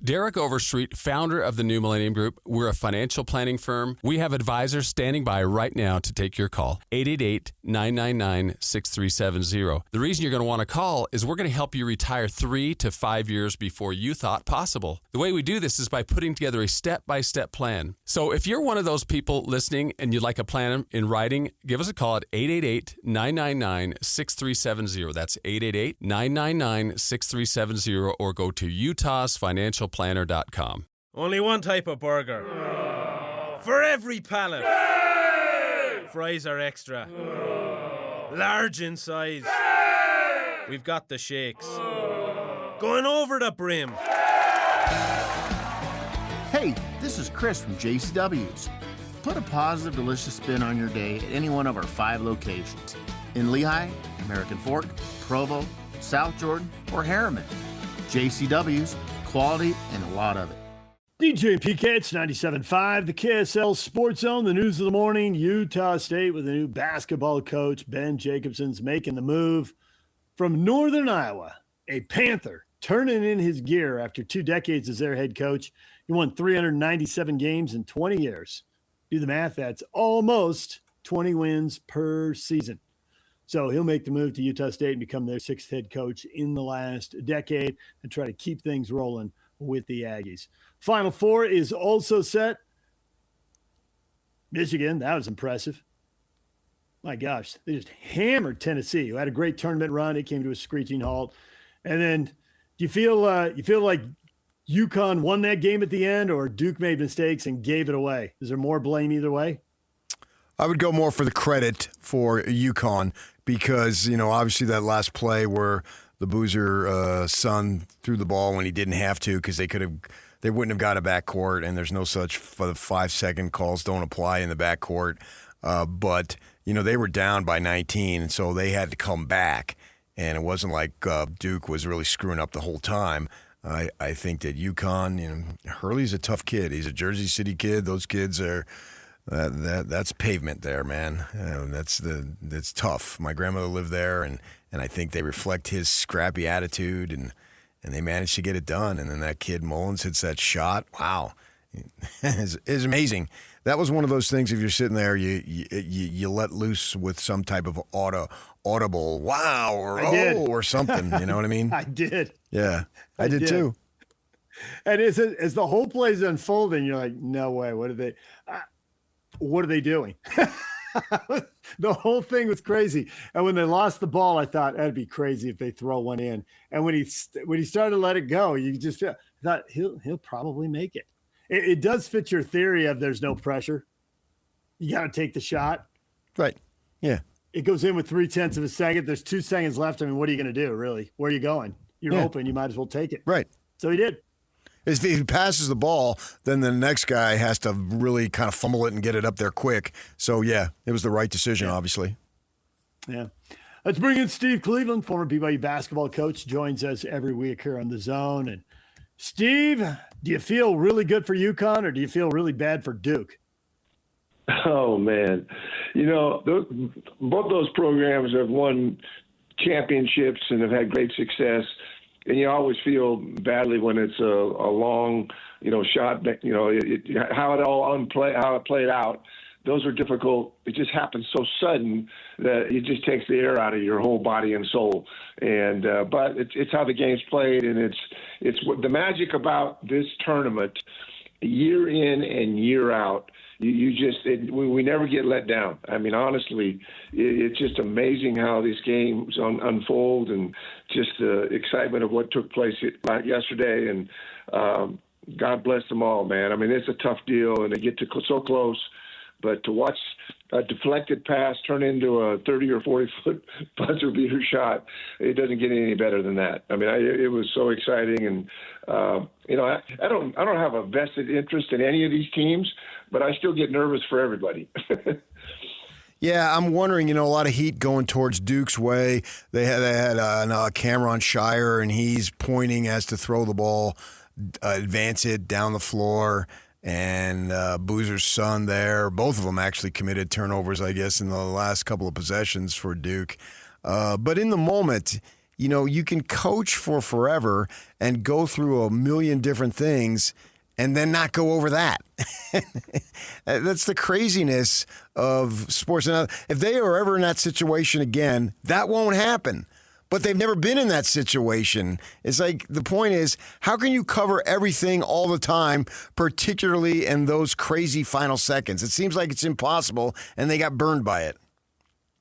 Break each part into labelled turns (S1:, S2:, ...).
S1: Derek Overstreet, founder of the New Millennium Group. We're a financial planning firm. We have advisors standing by right now to take your call. 888-999-6370. The reason you're going to want to call is we're going to help you retire 3 to 5 years before you thought possible. The way we do this is by putting together a step-by-step plan. So if you're one of those people listening and you'd like a plan in writing, give us a call at 888-999-6370. That's 888-999-6370, or go to utahsfinancialplanner.com.
S2: Only one type of burger. For every pallet. Fries are extra. Large in size. We've got the shakes. Going over the brim.
S3: Hey, this is Chris from JCW's. Put a positive, delicious spin on your day at any one of our 5 locations. In Lehigh, American Fork, Provo, South Jordan, or Harriman. JCW's, quality and a lot of it.
S4: DJ and PK, it's 97.5, the KSL Sports Zone, the news of the morning. Utah State with a new basketball coach. Ben Jacobson's making the move from Northern Iowa. A Panther turning in his gear after 2 decades as their head coach. He won 397 games in 20 years. Do the math, that's almost 20 wins per season. So he'll make the move to Utah State and become their 6th head coach in the last decade and try to keep things rolling with the Aggies. Final Four is also set. Michigan, that was impressive. My gosh, they just hammered Tennessee, who had a great tournament run. It came to a screeching halt. And then do you feel like UConn won that game at the end, or Duke made mistakes and gave it away? Is there more blame either way?
S5: I would go more for the credit for UConn because, obviously that last play where the Boozer son threw the ball when he didn't have to because they wouldn't have got a backcourt, and there's no such for the 5-second calls don't apply in the backcourt. But, they were down by 19, and so they had to come back. And it wasn't like Duke was really screwing up the whole time. I think that UConn, Hurley's a tough kid. He's a Jersey City kid. Those kids are that's pavement there, man. That's tough. My grandmother lived there, and I think they reflect his scrappy attitude, and they managed to get it done. And then that kid Mullins hits that shot. Wow, it's amazing. That was one of those things. If you're sitting there, you let loose with some type of audible wow or something. You know what I mean?
S4: I did.
S5: Yeah, I did too.
S4: And as the whole play is unfolding, you're like, no way. What are they doing? The whole thing was crazy. And when they lost the ball, I thought that'd be crazy if they throw one in. And when he started to let it go, you just thought he'll probably make it. It does fit your theory of there's no pressure. You got to take the shot.
S5: Right. Yeah.
S4: It goes in with 0.3 of a second. There's 2 seconds left. I mean, what are you going to do, really? Where are you going? You're open. You might as well take it.
S5: Right.
S4: So he did.
S5: If he passes the ball, then the next guy has to really kind of fumble it and get it up there quick. So, yeah, it was the right decision, obviously.
S4: Yeah. Let's bring in Steve Cleveland, former BYU basketball coach, joins us every week here on The Zone. And Steve, do you feel really good for UConn, or do you feel really bad for Duke?
S6: Oh, man. Both those programs have won championships and have had great success. And you always feel badly when it's a long, shot. How it played out. Those are difficult. It just happens so sudden that it just takes the air out of your whole body and soul. And but it's how the game's played, and it's what the magic about this tournament, year in and year out. We never get let down. I mean, honestly, it's just amazing how these games unfold, and just the excitement of what took place yesterday. And God bless them all, man. I mean, it's a tough deal, and they get to so close. But to watch a deflected pass turn into a 30 or 40-foot buzzer beater shot, it doesn't get any better than that. I mean, it was so exciting, and I don't have a vested interest in any of these teams, but I still get nervous for everybody.
S5: Yeah, I'm wondering, a lot of heat going towards Duke's way. They had Cameron Shire, and he's pointing as to throw the ball, advance it down the floor. And Boozer's son there, both of them actually committed turnovers, I guess, in the last couple of possessions for Duke. But in the moment, you can coach for forever and go through a million different things and then not go over that. That's the craziness of sports. Now, if they are ever in that situation again, that won't happen. But they've never been in that situation. It's like, the point is, how can you cover everything all the time, particularly in those crazy final seconds? It seems like it's impossible, and they got burned by it.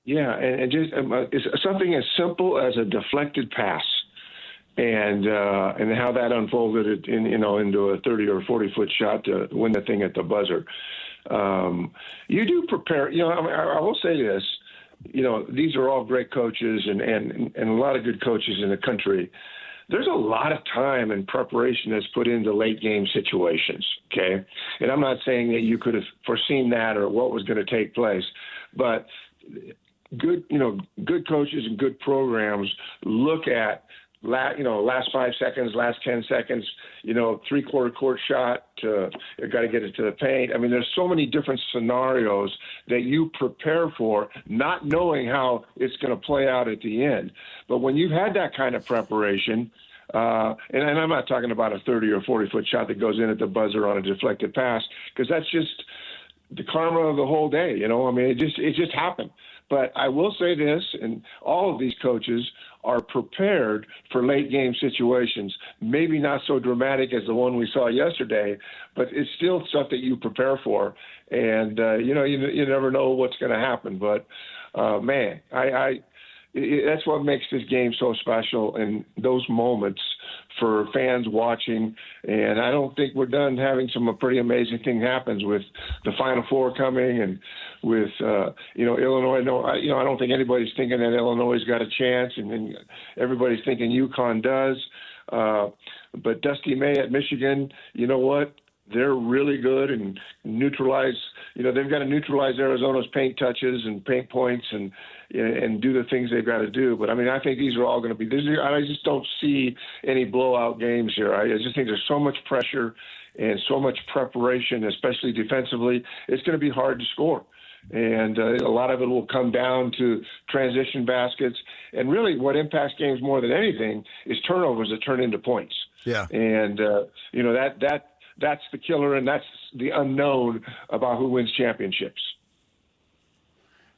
S6: Yeah, and just it's something as simple as a deflected pass, and how that unfolded into a 30 or 40-foot shot to win the thing at the buzzer. You do prepare. I will say this. These are all great coaches and a lot of good coaches in the country. There's a lot of time and preparation that's put into late game situations. Okay, and I'm not saying that you could have foreseen that or what was going to take place, but good coaches and good programs look at last 5 seconds, last 10 seconds, three-quarter court shot, got to get it to the paint. I mean, there's so many different scenarios that you prepare for, not knowing how it's going to play out at the end. But when you've had that kind of preparation, and I'm not talking about a 30 or 40-foot shot that goes in at the buzzer on a deflected pass, because that's just the karma of the whole day. It just happened. But I will say this, and all of these coaches are prepared for late game situations. Maybe not so dramatic as the one we saw yesterday, but it's still stuff that you prepare for. And you never know what's going to happen. But man, that's what makes this game so special, and those moments for fans watching. And I don't think we're done having some pretty amazing thing happens with the Final Four coming, and with Illinois. No, I don't think anybody's thinking that Illinois has got a chance, and everybody's thinking UConn does. But Dusty May at Michigan, you know what? They're really good and neutralize. They've got to neutralize Arizona's paint touches and paint points and do the things they've got to do. But I think these are all going to be. I just don't see any blowout games here. I just think there's so much pressure and so much preparation, especially defensively. It's going to be hard to score. And a lot of it will come down to transition baskets. And really what impacts games more than anything is turnovers that turn into points.
S5: Yeah.
S6: And, that's the killer, and that's the unknown about who wins championships.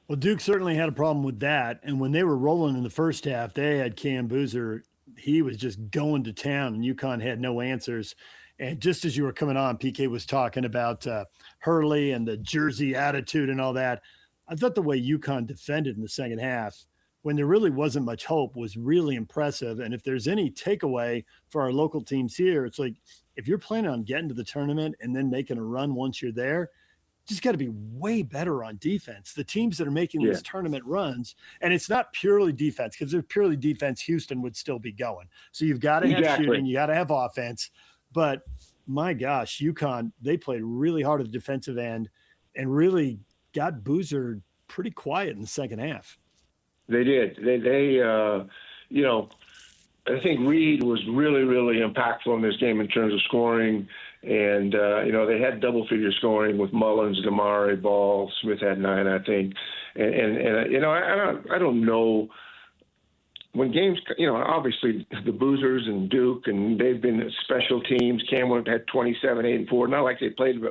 S4: Well, Duke certainly had a problem with that. And when they were rolling in the first half, they had Cam Boozer. He was just going to town, and UConn had no answers. And just as you were coming on, PK was talking about Hurley and the Jersey attitude and all that. I thought the way UConn defended in the second half, when there really wasn't much hope, was really impressive. And if there's any takeaway for our local teams here, it's like, if you're planning on getting to the tournament and then making a run once you're there, just got to be way better on defense. The teams that are making these tournament runs, and it's not purely defense, because if purely defense, Houston would still be going. So you've got to have shooting, you got to have offense. But my gosh, UConn, they played really hard at the defensive end and really got Boozer pretty quiet in the second half.
S6: They did. I think Reed was really, really impactful in this game in terms of scoring. And, they had double-figure scoring with Mullins, Damari, Ball. Smith had 9, I think. I don't know. When games, obviously the Boozers and Duke, and they've been special teams. Cameron had 27, 8, and 4. Not like they played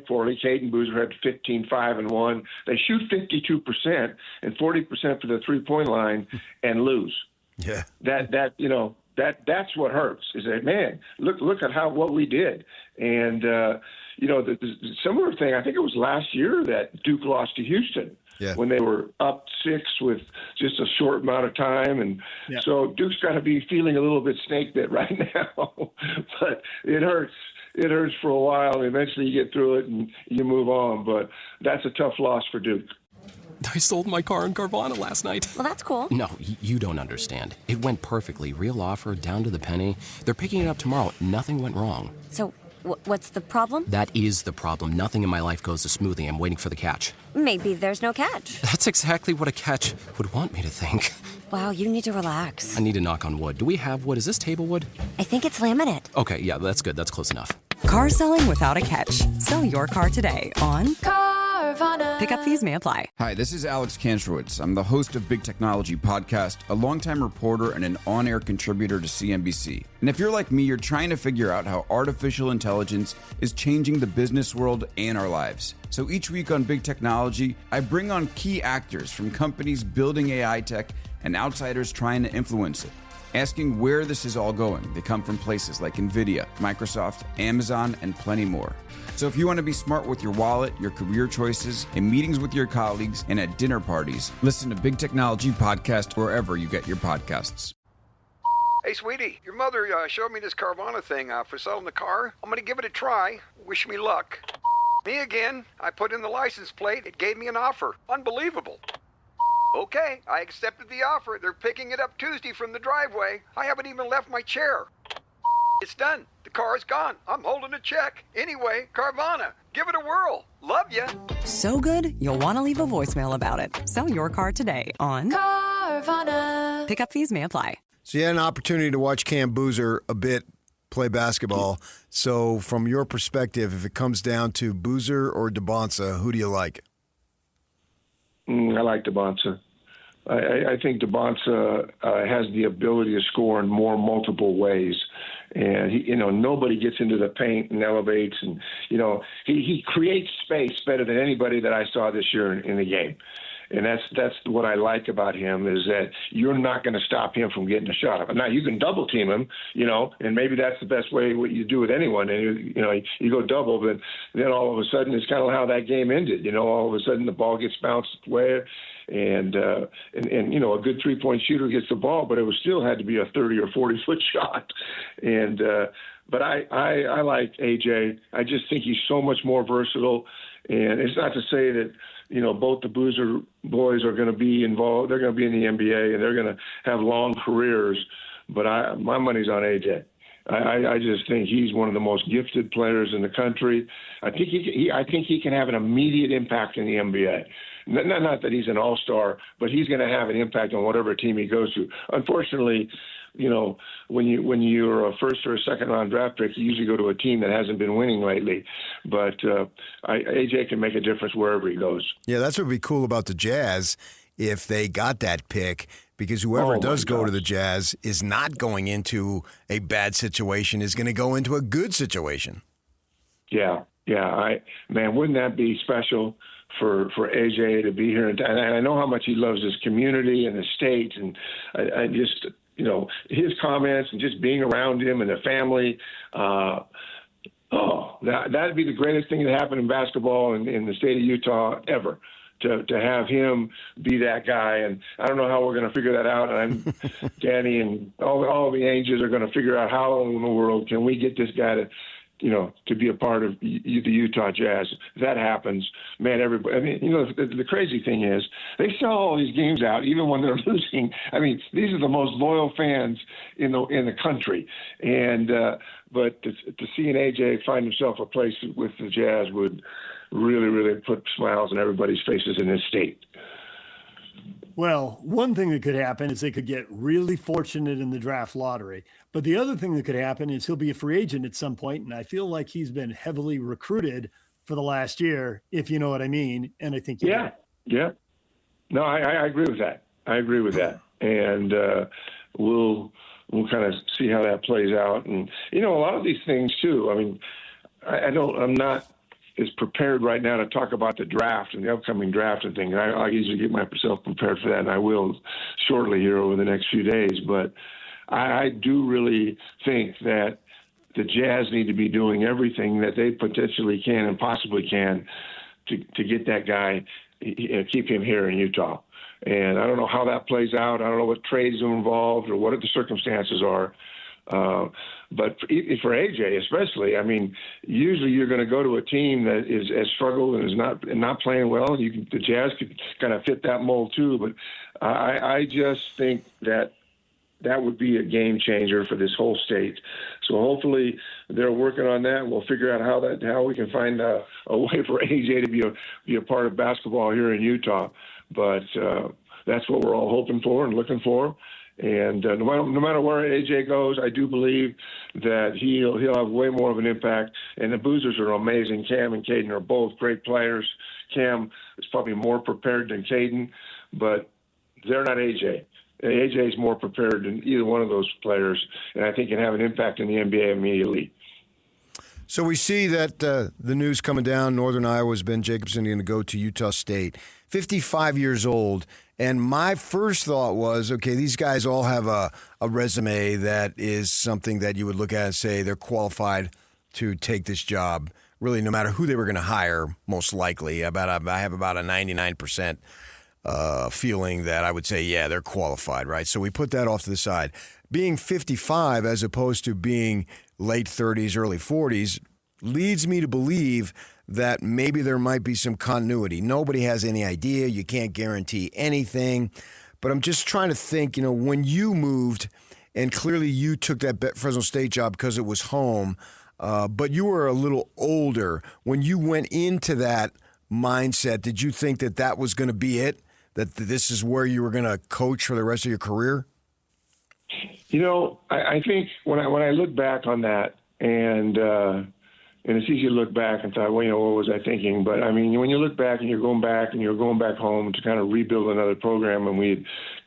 S6: poorly. Caden Boozer had 15, 5, and 1. They shoot 52% and 40% for the three-point line and lose.
S5: Yeah.
S6: That's what hurts. Is that, man, look at what we did. And the similar thing, I think it was last year that Duke lost to Houston when they were up 6 with just a short amount of time. And so Duke's got to be feeling a little bit snake bit right now, but it hurts. It hurts for a while, and eventually you get through it and you move on. But that's a tough loss for Duke.
S7: I sold my car in Carvana last night.
S8: Well, that's cool.
S7: No, you don't understand. It went perfectly. Real offer, down to the penny. They're picking it up tomorrow. Nothing went wrong.
S8: So, what's the problem?
S7: That is the problem. Nothing in my life goes as smoothly. I'm waiting for the catch.
S8: Maybe there's no catch.
S7: That's exactly what a catch would want me to think.
S8: Wow, you need to relax.
S7: I need to knock on wood. Do we have wood? Is this table wood?
S8: I think it's laminate.
S7: Okay, yeah, that's good. That's close enough.
S9: Car selling without a catch. Sell your car today on Carvana. Pickup fees may apply.
S10: Hi, this is Alex Kantrowitz. I'm the host of Big Technology Podcast, a longtime reporter and an on-air contributor to CNBC. And if you're like me, you're trying to figure out how artificial intelligence is changing the business world and our lives. So each week on Big Technology, I bring on key actors from companies building AI tech and outsiders trying to influence it, asking where this is all going. They come from places like NVIDIA, Microsoft, Amazon, and plenty more. So if you want to be smart with your wallet, your career choices, in meetings with your colleagues, and at dinner parties, listen to Big Technology Podcast wherever you get your podcasts.
S11: Hey, sweetie, your mother showed me this Carvana thing for selling the car. I'm going to give it a try. Wish me luck. Me again. I put in the license plate. It gave me an offer. Unbelievable. Okay, I accepted the offer. They're picking it up Tuesday from the driveway. I haven't even left my chair. It's done. The car is gone. I'm holding a check. Anyway, Carvana, give it a whirl. Love ya.
S9: So good, you'll want to leave a voicemail about it. Sell your car today on Carvana. Pickup fees may apply.
S5: So you had an opportunity to watch Cam Boozer a bit play basketball. So from your perspective, if it comes down to Boozer or DeBonsa, who do you like?
S6: I like DeBonsa. I think DeBonsa has the ability to score in more multiple ways. And, nobody gets into the paint and elevates. And, he creates space better than anybody that I saw this year in the game. And that's what I like about him is that you're not going to stop him from getting a shot up. Now, you can double team him, and maybe that's the best way what you do with anyone. And, you go double, but then all of a sudden it's kind of how that game ended. All of a sudden the ball gets bounced away and a good three-point shooter gets the ball, but it was still had to be a 30 or 40-foot shot. And but I like AJ. I just think he's so much more versatile. And it's not to say that, both the Boozer boys are going to be involved. They're going to be in the NBA, and they're going to have long careers. But my money's on AJ. I just think he's one of the most gifted players in the country. I think he can have an immediate impact in the NBA. Not that he's an all-star, but he's going to have an impact on whatever team he goes to. Unfortunately, when you're a first or a second round draft pick, you usually go to a team that hasn't been winning lately. But AJ can make a difference wherever he goes.
S5: Yeah, that's what would be cool about the Jazz if they got that pick, because whoever does go to the Jazz is not going into a bad situation, is going to go into a good situation.
S6: Yeah. Wouldn't that be special for AJ to be here? And I know how much he loves his community and the state, and I just – his comments and just being around him and the family, that'd be the greatest thing that happened in basketball in the state of Utah ever, to have him be that guy. And I don't know how we're going to figure that out. And Danny and all the Angels are going to figure out how in the world can we get this guy to be a part of the Utah Jazz. If that happens, man, everybody. I mean, the crazy thing is they sell all these games out even when they're losing. I mean, these are the most loyal fans in the country. And but to see an AJ find himself a place with the Jazz would really, really put smiles on everybody's faces in this state.
S4: Well, one thing that could happen is they could get really fortunate in the draft lottery. But the other thing that could happen is he'll be a free agent at some point, and I feel like he's been heavily recruited for the last year, if you know what I mean. And I think
S6: yeah. No, I agree with that. And we'll kind of see how that plays out. And a lot of these things too. I mean, I'm not is prepared right now to talk about the draft and the upcoming draft and things. I usually get myself prepared for that, and I will shortly here over the next few days. But I do really think that the Jazz need to be doing everything that they potentially can and possibly can to get that guy, keep him here in Utah. And I don't know how that plays out. I don't know what trades are involved or what the circumstances are. But for AJ especially, I mean, usually you're going to go to a team that has struggled and is not playing well. The Jazz could kind of fit that mold too. But I just think that would be a game changer for this whole state. So hopefully they're working on that. We'll figure out how we can find a way for AJ to be a part of basketball here in Utah. But that's what we're all hoping for and looking for. And no matter where AJ goes, I do believe that he'll have way more of an impact. And the Boozers are amazing. Cam and Caden are both great players. Cam is probably more prepared than Caden, but they're not AJ. AJ is more prepared than either one of those players, and I think can have an impact in the NBA immediately.
S5: So we see that the news coming down, Northern Iowa's Ben Jacobson going to go to Utah State, 55 years old. And my first thought was, okay, these guys all have a resume that is something that you would look at and say they're qualified to take this job, really no matter who they were going to hire, most likely. I have about a 99% feeling that I would say, yeah, they're qualified, right? So we put that off to the side. Being 55 as opposed to being late 30s, early 40s leads me to believe that maybe there might be some continuity. Nobody has any idea. You can't guarantee anything. But I'm just trying to think, when you moved, and clearly you took that Fresno State job because it was home, but you were a little older. When you went into that mindset, did you think that that was going to be it? That this is where you were going to coach for the rest of your career?
S6: I think when I look back on that, and it's easy to look back and thought, well, what was I thinking? But I mean, when you look back and you're going back home to kind of rebuild another program, and we'd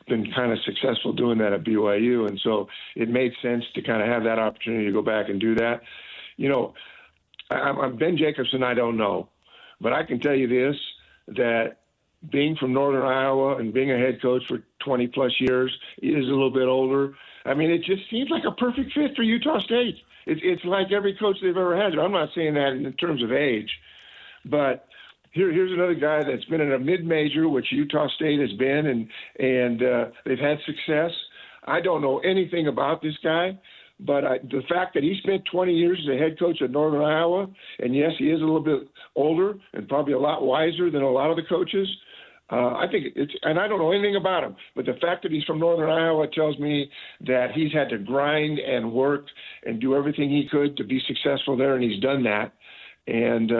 S6: been kind of successful doing that at BYU, and so it made sense to kind of have that opportunity to go back and do that. I'm Ben Jacobson, I don't know, but I can tell you this, that being from Northern Iowa and being a head coach for 20 plus years, is a little bit older. I mean, it just seems like a perfect fit for Utah State. It's like every coach they've ever had. I'm not saying that in terms of age, but here's another guy that's been in a mid-major, which Utah State has been, and they've had success. I don't know anything about this guy, but the fact that he spent 20 years as a head coach at Northern Iowa, and yes, he is a little bit older and probably a lot wiser than a lot of the coaches. I think and I don't know anything about him, but the fact that he's from Northern Iowa tells me that he's had to grind and work and do everything he could to be successful there, and he's done that. And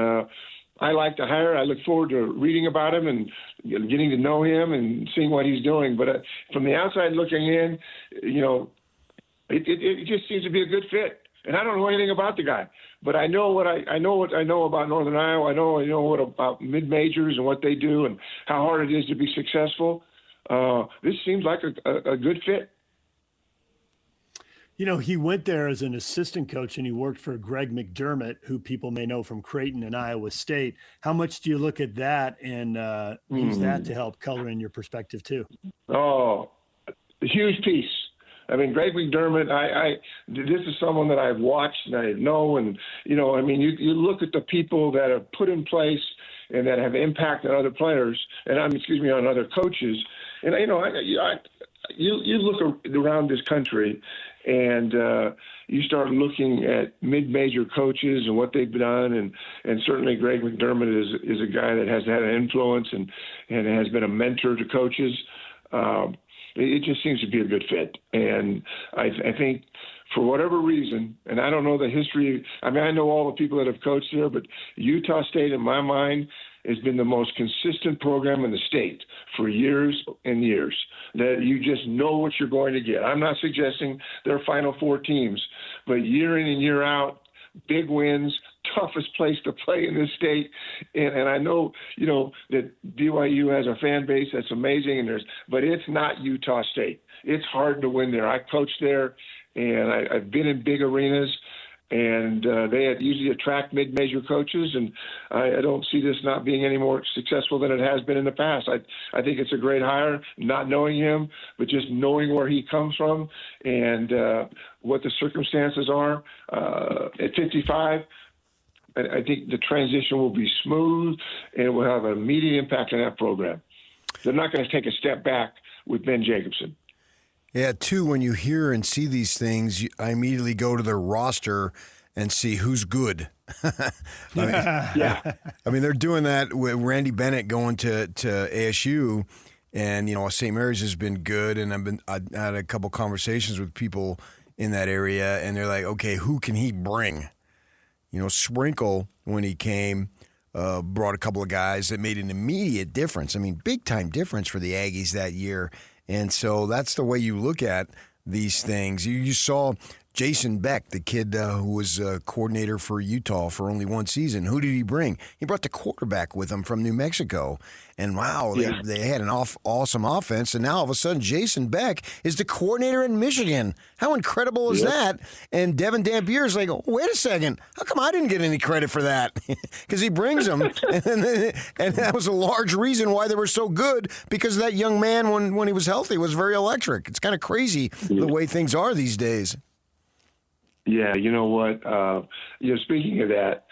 S6: I like the hire. I look forward to reading about him and getting to know him and seeing what he's doing. But from the outside looking in, it just seems to be a good fit. And I don't know anything about the guy, but I know what I know about Northern Iowa. I know what about mid-majors and what they do and how hard it is to be successful. This seems like a good fit.
S4: He went there as an assistant coach, and he worked for Greg McDermott, who people may know from Creighton and Iowa State. How much do you look at that and use that to help color in your perspective too? Oh,
S6: a huge piece. I mean, Greg McDermott, this is someone that I've watched and I know. And, you look at the people that are put in place and that have impact on other players and, on other coaches. And, you look around this country and you start looking at mid-major coaches and what they've done. And certainly Greg McDermott is a guy that has had an influence and has been a mentor to coaches. It just seems to be a good fit. And I think for whatever reason, and I don't know the history, I know all the people that have coached there, but Utah State, in my mind, has been the most consistent program in the state for years and years, that you just know what you're going to get. I'm not suggesting they're Final Four teams, but year in and year out, big wins, toughest place to play in this state. And I know, that BYU has a fan base that's amazing, but it's not Utah State. It's hard to win there. I coached there, and I've been in big arenas, and they usually attract mid-major coaches, and I don't see this not being any more successful than it has been in the past. I think it's a great hire, not knowing him, but just knowing where he comes from and what the circumstances are. At 55, I think the transition will be smooth, and it will have an immediate impact on that program. They're not going to take a step back with Ben Jacobson.
S5: Yeah, too, when you hear and see these things, I immediately go to their roster and see who's good.
S6: Yeah.
S5: They're doing that with Randy Bennett going to ASU, and, St. Mary's has been good, and I had a couple conversations with people in that area, and they're like, okay, who can he bring? Sprinkle, when he came, brought a couple of guys that made an immediate difference. Big-time difference for the Aggies that year. And so that's the way you look at these things. You saw Jason Beck, the kid who was coordinator for Utah for only one season. Who did he bring? He brought the quarterback with him from New Mexico. And wow, they had an awesome offense. And now all of a sudden, Jason Beck is the coordinator in Michigan. How incredible is that? And Devin Dampier's like, oh, wait a second. How come I didn't get any credit for that? Because he brings them. and that was a large reason why they were so good, because that young man, when he was healthy, was very electric. It's kind of crazy the way things are these days.
S6: Yeah, you know what? Speaking of that,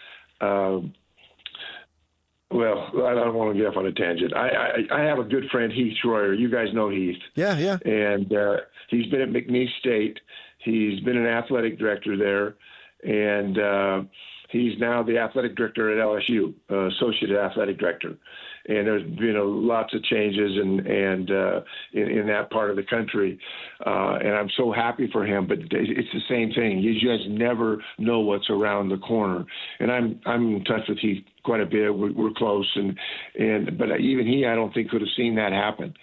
S6: well, I don't want to get off on a tangent. I have a good friend, Heath Schroyer. You guys know Heath.
S5: Yeah.
S6: And he's been at McNeese State. He's been an athletic director there, and he's now the athletic director at LSU, associate athletic director. And there's been lots of changes in that part of the country, and I'm so happy for him. But it's the same thing. You just never know what's around the corner. And I'm in touch with Heath quite a bit. We're close, but even he, I don't think, could have seen that happen.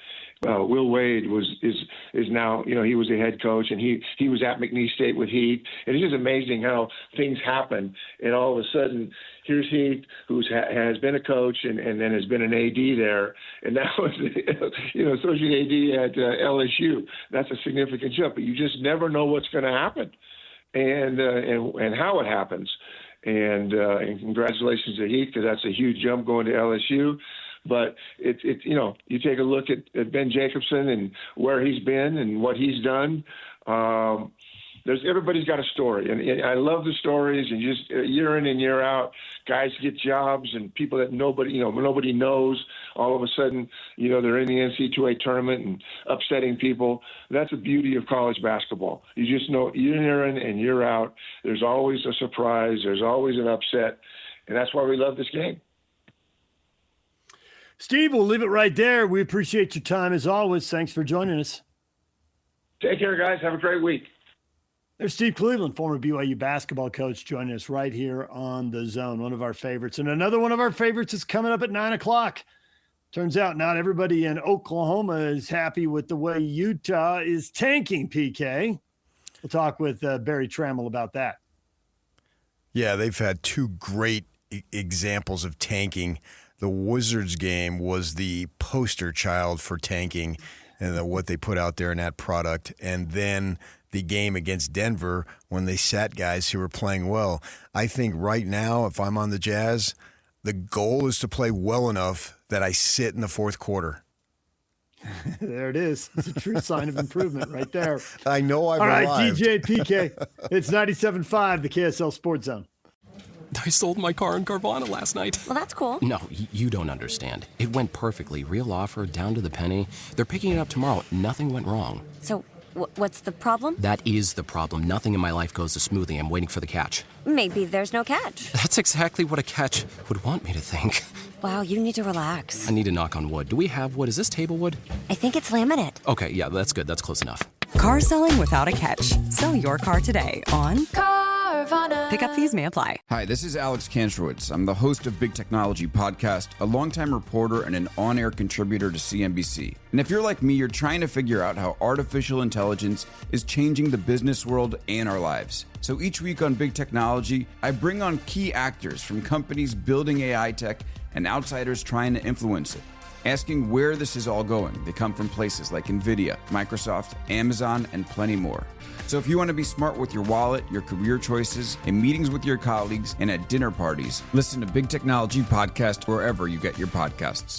S6: Will Wade is now, he was the head coach, and he was at McNeese State with Heath. And it's just amazing how things happen. And all of a sudden, here's Heath, who has been a coach and then has been an AD there, and now is associate AD at LSU. That's a significant jump, but you just never know what's going to happen, and how it happens. And congratulations to Heath, because that's a huge jump going to LSU. But you take a look at Ben Jacobson and where he's been and what he's done. Everybody's got a story, and I love the stories. And just year in and year out, guys get jobs, and people that nobody knows. All of a sudden, they're in the NCAA tournament and upsetting people. That's the beauty of college basketball. You just know year in and year out, there's always a surprise. There's always an upset, and that's why we love this game.
S4: Steve, we'll leave it right there. We appreciate your time as always. Thanks for joining us.
S6: Take care, guys. Have a great week.
S4: There's Steve Cleveland, former BYU basketball coach, joining us right here on The Zone, one of our favorites. And another one of our favorites is coming up at 9 o'clock. Turns out not everybody in Oklahoma is happy with the way Utah is tanking, PK. We'll talk with Barry Trammell about that.
S5: Yeah, they've had two great examples of tanking. The Wizards game was the poster child for tanking and what they put out there in that product. And then the game against Denver, when they sat guys who were playing well. I think right now, if I'm on the Jazz, the goal is to play well enough that I sit in the fourth quarter.
S4: There it is. It's a true sign of improvement right there.
S5: I know I've
S4: arrived.
S5: All
S4: right,
S5: right,
S4: DJ PK. It's 97.5, the KSL Sports Zone.
S7: I sold my car in Carvana last night.
S8: Well, that's cool.
S7: No, you don't understand. It went perfectly. Real offer, down to the penny. They're picking it up tomorrow. Nothing went wrong.
S8: So, what's the problem?
S7: That is the problem. Nothing in my life goes as smoothly. I'm waiting for the catch.
S8: Maybe there's no catch.
S7: That's exactly what a catch would want me to think.
S8: Wow, you need to relax.
S7: I need to knock on wood. Do we have wood? Is this table wood?
S8: I think it's laminate.
S7: Okay, yeah, that's good. That's close enough.
S9: Car selling without a catch. Sell your car today on Carvana. Pickup fees may apply.
S10: Hi, this is Alex Kantrowitz. I'm the host of Big Technology Podcast, a longtime reporter and an on-air contributor to CNBC. And if you're like me, you're trying to figure out how artificial intelligence is changing the business world and our lives. So each week on Big Technology, I bring on key actors from companies building AI tech and outsiders trying to influence it, asking where this is all going. They come from places like NVIDIA, Microsoft, Amazon, and plenty more. So if you want to be smart with your wallet, your career choices, in meetings with your colleagues, and at dinner parties, listen to Big Technology Podcast wherever you get your podcasts.